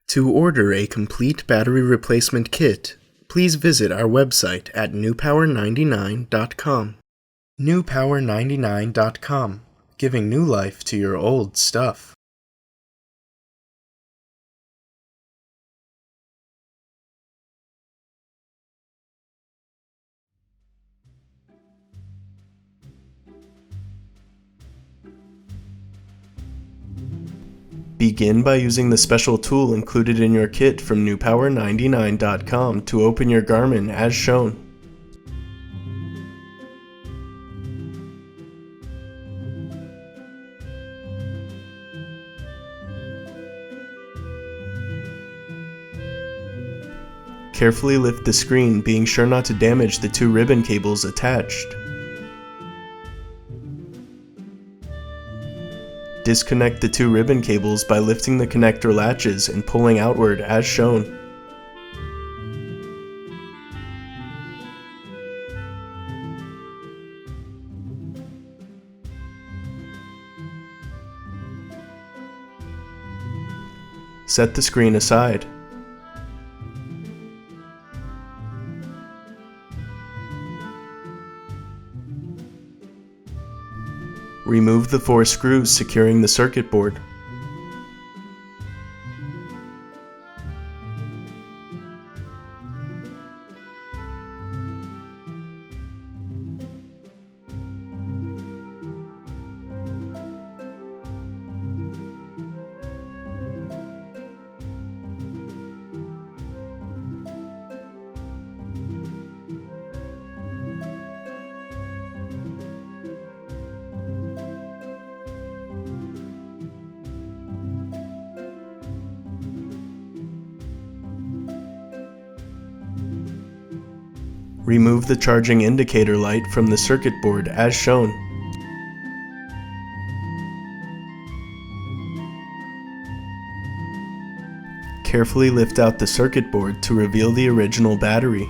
To order a complete battery replacement kit, please visit our website at newpower99.com. newpower99.com, giving new life to your old stuff. Begin by using the special tool included in your kit from newpower99.com to open your Garmin as shown. Carefully lift the screen, being sure not to damage the two ribbon cables attached. Disconnect the two ribbon cables by lifting the connector latches and pulling outward as shown. Set the screen aside. Remove the 4 screws securing the circuit board. Remove the charging indicator light from the circuit board as shown. Carefully lift out the circuit board to reveal the original battery.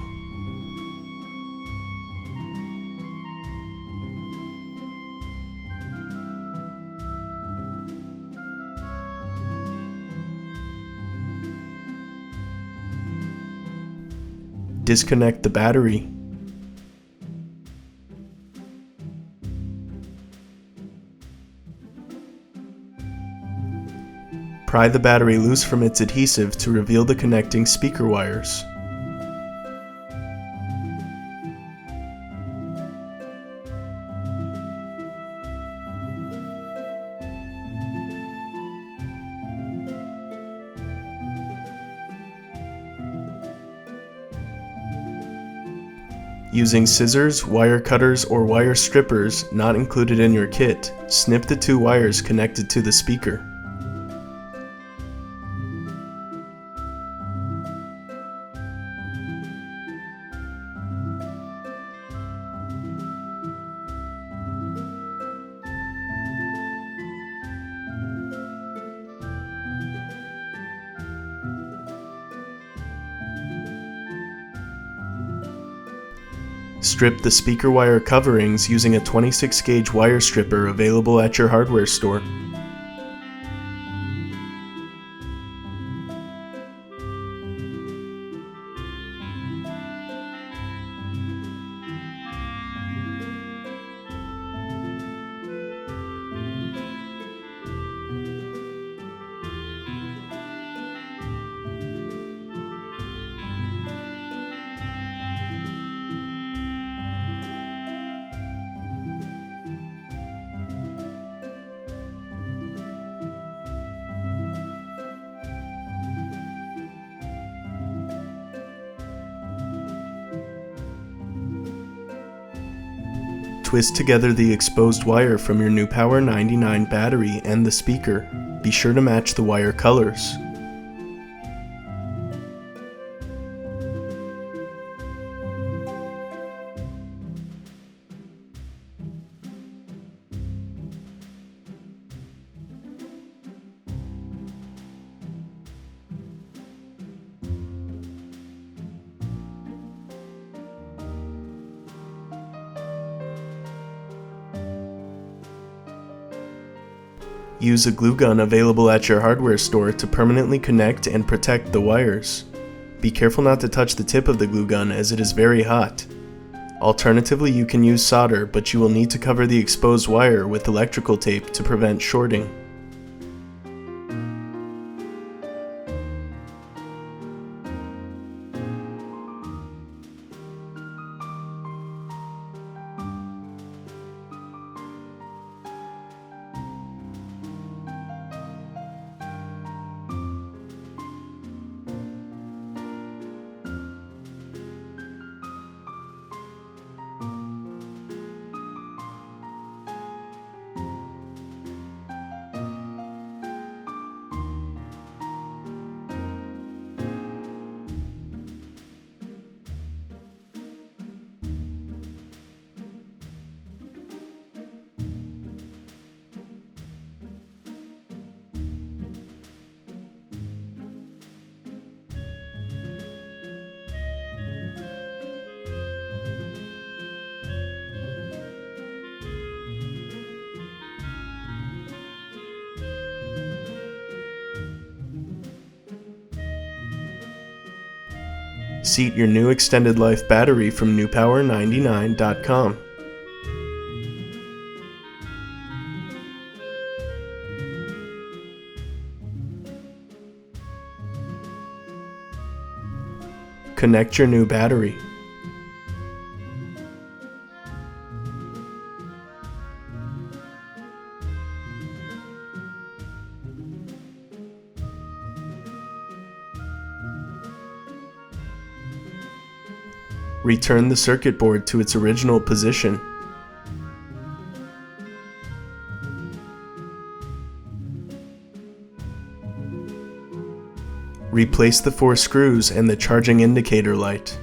Disconnect the battery. Pry the battery loose from its adhesive to reveal the connecting speaker wires. Using scissors, wire cutters, or wire strippers not included in your kit, snip the 2 wires connected to the speaker. Strip the speaker wire coverings using a 26 gauge wire stripper available at your hardware store. Twist together the exposed wire from your newpower99 battery and the speaker. Be sure to match the wire colors. Use a glue gun available at your hardware store to permanently connect and protect the wires. Be careful not to touch the tip of the glue gun as it is very hot. Alternatively, you can use solder, but you will need to cover the exposed wire with electrical tape to prevent shorting. Seat your new extended life battery from newpower99.com. Connect your new battery. Return the circuit board to its original position. Replace the 4 screws and the charging indicator light.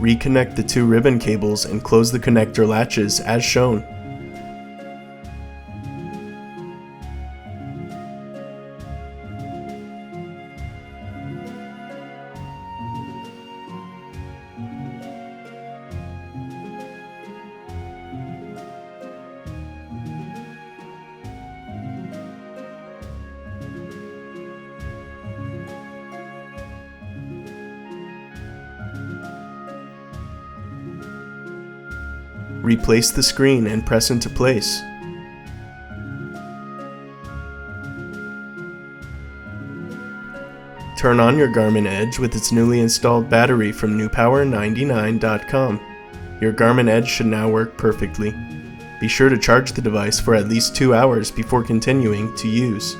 Reconnect the 2 ribbon cables and close the connector latches as shown. Replace the screen and press into place. Turn on your Garmin Edge with its newly installed battery from newpower99.com. Your Garmin Edge should now work perfectly. Be sure to charge the device for at least 2 hours before continuing to use.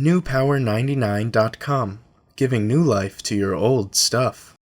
newpower99.com, giving new life to your old stuff.